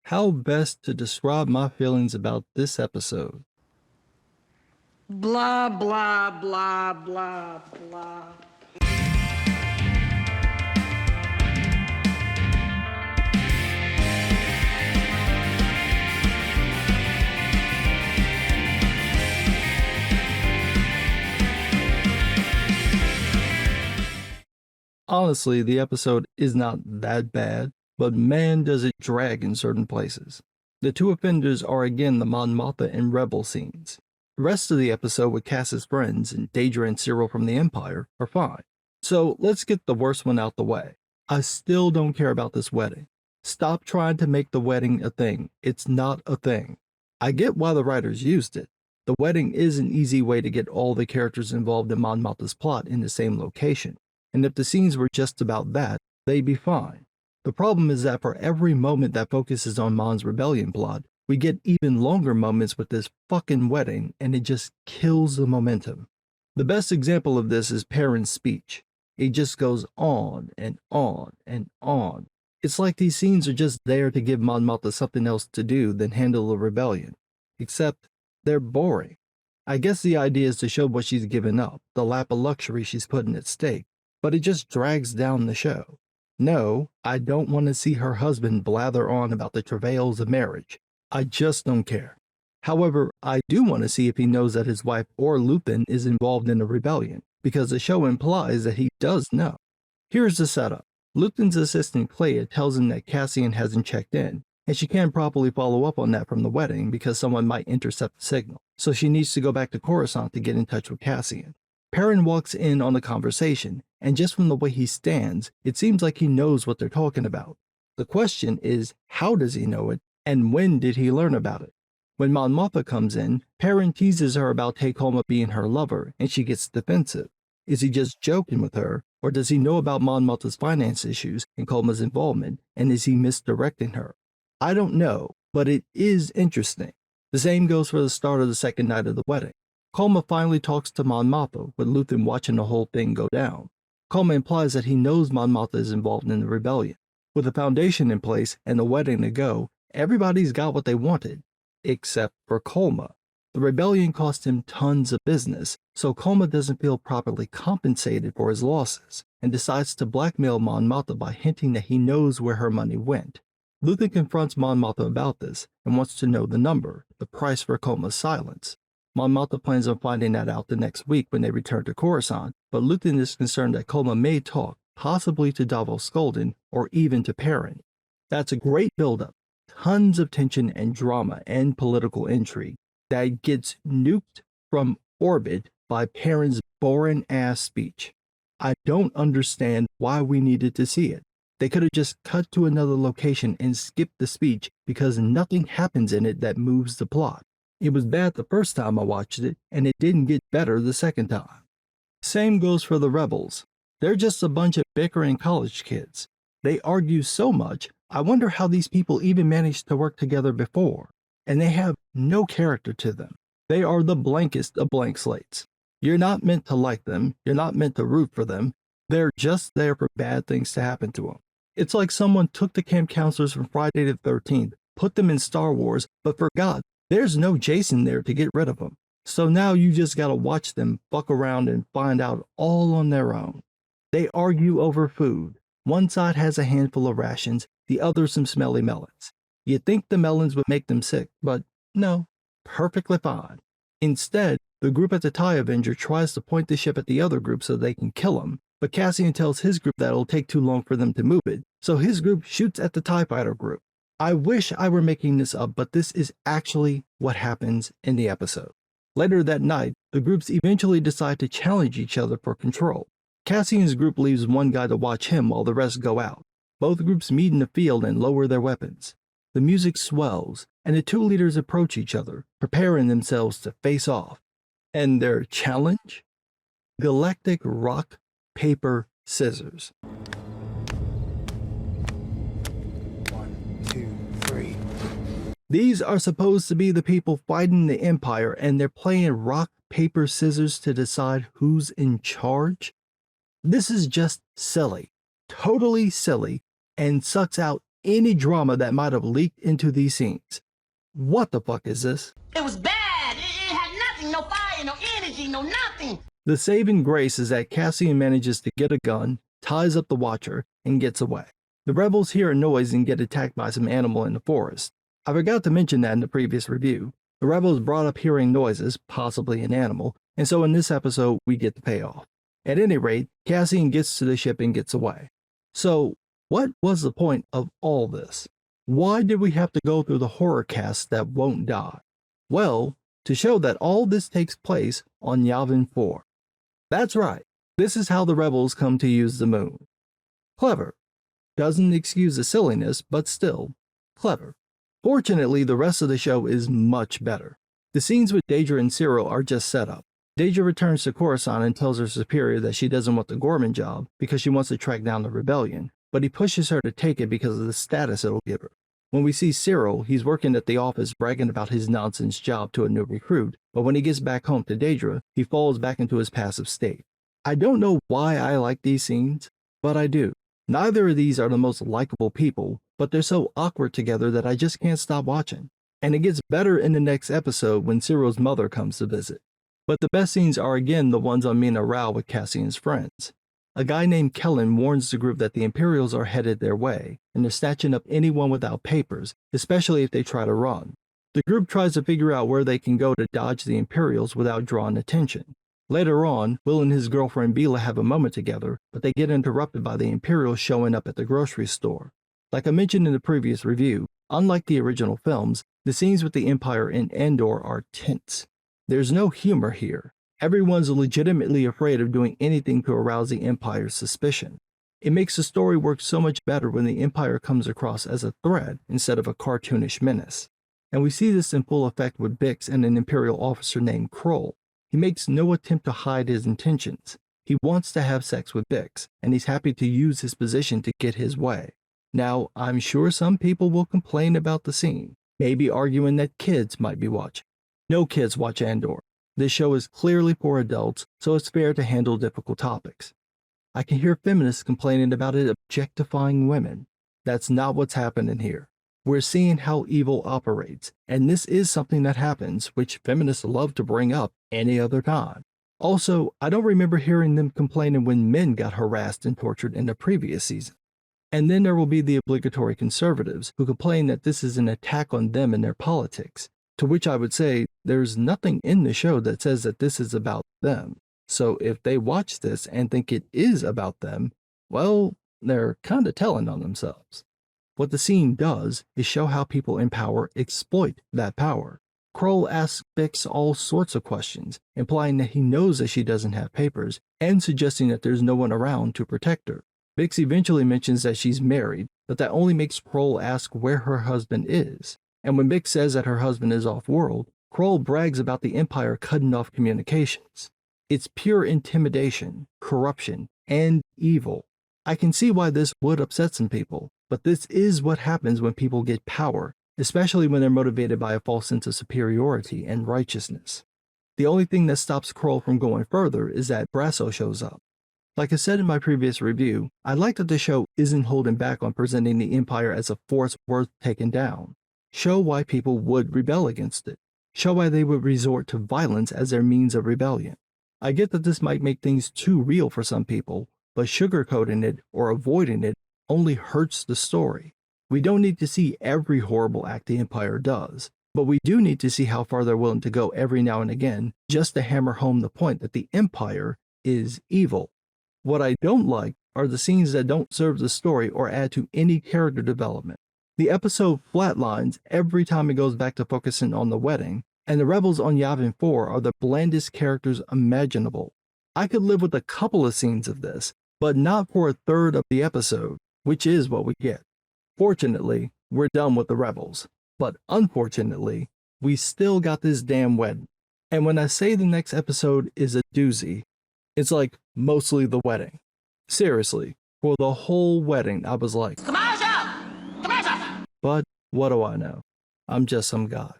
How best to describe my feelings about this episode? Blah, blah, blah, blah, blah. Honestly, the episode is not that bad, but man does it drag in certain places. The two offenders are again the Mon Mothma and Rebel scenes. The rest of the episode with Cass's friends and Daedra and Cyril from the Empire are fine. So let's get the worst one out the way. I still don't care about this wedding. Stop trying to make the wedding a thing. It's not a thing. I get why the writers used it. The wedding is an easy way to get all the characters involved in Mon Mothma's plot in the same location. And if the scenes were just about that, they'd be fine. The problem is that for every moment that focuses on Mon's rebellion plot, we get even longer moments with this fucking wedding, and it just kills the momentum. The best example of this is Perrin's speech. It just goes on and on and on. It's like these scenes are just there to give Mon Mothma something else to do than handle the rebellion. Except, they're boring. I guess the idea is to show what she's given up, the lap of luxury she's putting at stake, but it just drags down the show. No, I don't want to see her husband blather on about the travails of marriage. I just don't care. However, I do want to see if he knows that his wife or Luthen is involved in a rebellion, because the show implies that he does know. Here's the setup. Luthen's assistant Clea tells him that Cassian hasn't checked in, and she can't properly follow up on that from the wedding because someone might intercept the signal, so she needs to go back to Coruscant to get in touch with Cassian. Perrin walks in on the conversation, and just from the way he stands, it seems like he knows what they're talking about. The question is, how does he know it, and when did he learn about it? When Mon Mothma comes in, Perrin teases her about Taekoma being her lover, and she gets defensive. Is he just joking with her, or does he know about Mon Mothma's finance issues and Koma's involvement, and is he misdirecting her? I don't know, but it is interesting. The same goes for the start of the second night of the wedding. Koma finally talks to Mon Mothma, with Luthen watching the whole thing go down. Koma implies that he knows Mon Mothma is involved in the rebellion. With the foundation in place and the wedding to go, everybody's got what they wanted, except for Koma. The rebellion cost him tons of business, so Koma doesn't feel properly compensated for his losses, and decides to blackmail Mon Mothma by hinting that he knows where her money went. Luthen confronts Mon Mothma about this, and wants to know the number, the price for Koma's silence. Mon Mothma plans on finding that out the next week when they return to Coruscant, but Luthen is concerned that Koma may talk, possibly to Davos Skolden, or even to Perrin. That's a great buildup, tons of tension and drama and political intrigue that gets nuked from orbit by Perrin's boring-ass speech. I don't understand why we needed to see it. They could have just cut to another location and skipped the speech because nothing happens in it that moves the plot. It was bad the first time I watched it, and it didn't get better the second time. Same goes for the rebels. They're just a bunch of bickering college kids. They argue so much, I wonder how these people even managed to work together before. And they have no character to them. They are the blankest of blank slates. You're not meant to like them, you're not meant to root for them. They're just there for bad things to happen to them. It's like someone took the camp counselors from Friday the 13th, put them in Star Wars, but forgot there's no Jason there to get rid of them. So now you just gotta watch them fuck around and find out all on their own. They argue over food. One side has a handful of rations, the other some smelly melons. You'd think the melons would make them sick, but no, perfectly fine. Instead, the group at the TIE Avenger tries to point the ship at the other group so they can kill him, but Cassian tells his group that it'll take too long for them to move it, so his group shoots at the TIE Fighter group. I wish I were making this up, but this is actually what happens in the episode. Later that night, the groups eventually decide to challenge each other for control. Cassian's group leaves one guy to watch him while the rest go out. Both groups meet in the field and lower their weapons. The music swells, and the two leaders approach each other, preparing themselves to face off. And their challenge? Galactic rock, paper, scissors. 1, 2, 3. These are supposed to be the people fighting the Empire, and they're playing rock, paper, scissors to decide who's in charge? This is just silly, totally silly, and sucks out any drama that might have leaked into these scenes. What the fuck is this? It was bad. It had nothing, no fire, no energy, no nothing. The saving grace is that Cassian manages to get a gun, ties up the Watcher, and gets away. The rebels hear a noise and get attacked by some animal in the forest. I forgot to mention that in the previous review. The rebels brought up hearing noises, possibly an animal, and so in this episode we get the payoff. At any rate, Cassian gets to the ship and gets away. So, what was the point of all this? Why did we have to go through the horror cast that won't die? Well, to show that all this takes place on Yavin 4. That's right, this is how the rebels come to use the moon. Clever. Doesn't excuse the silliness, but still, clever. Fortunately, the rest of the show is much better. The scenes with Daedra and Cyril are just set up. Daedra returns to Coruscant and tells her superior that she doesn't want the Gorman job because she wants to track down the rebellion, but he pushes her to take it because of the status it'll give her. When we see Cyril, he's working at the office bragging about his nonsense job to a new recruit, but when he gets back home to Daedra, he falls back into his passive state. I don't know why I like these scenes, but I do. Neither of these are the most likable people, but they're so awkward together that I just can't stop watching. And it gets better in the next episode when Cyril's mother comes to visit. But the best scenes are again the ones on Mina Rao with Cassian's friends. A guy named Kellen warns the group that the Imperials are headed their way, and they're snatching up anyone without papers, especially if they try to run. The group tries to figure out where they can go to dodge the Imperials without drawing attention. Later on, Will and his girlfriend Bila have a moment together, but they get interrupted by the Imperials showing up at the grocery store. Like I mentioned in the previous review, unlike the original films, the scenes with the Empire in Andor are tense. There's no humor here. Everyone's legitimately afraid of doing anything to arouse the Empire's suspicion. It makes the story work so much better when the Empire comes across as a threat instead of a cartoonish menace. And we see this in full effect with Bix and an Imperial officer named Kroll. He makes no attempt to hide his intentions. He wants to have sex with Bix, and he's happy to use his position to get his way. Now, I'm sure some people will complain about the scene, maybe arguing that kids might be watching. No kids watch Andor. This show is clearly for adults, so it's fair to handle difficult topics. I can hear feminists complaining about it objectifying women. That's not what's happening here. We're seeing how evil operates, and this is something that happens, which feminists love to bring up any other time. Also, I don't remember hearing them complaining when men got harassed and tortured in the previous season. And then there will be the obligatory conservatives who complain that this is an attack on them and their politics, to which I would say there's nothing in the show that says that this is about them. So if they watch this and think it is about them, well, they're kinda telling on themselves. What the scene does is show how people in power exploit that power. Kroll asks Bix all sorts of questions, implying that he knows that she doesn't have papers, and suggesting that there's no one around to protect her. Bix eventually mentions that she's married, but that only makes Kroll ask where her husband is. And when Bix says that her husband is off-world, Kroll brags about the Empire cutting off communications. It's pure intimidation, corruption, and evil. I can see why this would upset some people, but this is what happens when people get power, especially when they're motivated by a false sense of superiority and righteousness. The only thing that stops Kroll from going further is that Brasso shows up. Like I said in my previous review, I like that the show isn't holding back on presenting the Empire as a force worth taking down. Show why people would rebel against it. Show why they would resort to violence as their means of rebellion. I get that this might make things too real for some people, but sugarcoating it or avoiding it only hurts the story. We don't need to see every horrible act the Empire does, but we do need to see how far they're willing to go every now and again just to hammer home the point that the Empire is evil. What I don't like are the scenes that don't serve the story or add to any character development. The episode flatlines every time it goes back to focusing on the wedding, and the rebels on Yavin 4 are the blandest characters imaginable. I could live with a couple of scenes of this, but not for a third of the episode, which is what we get. Fortunately, we're done with the rebels, but unfortunately, we still got this damn wedding. And when I say the next episode is a doozy, it's like mostly the wedding. Seriously, for the whole wedding, I was like, Commercial! Commercial! but what do I know? I'm just some guy.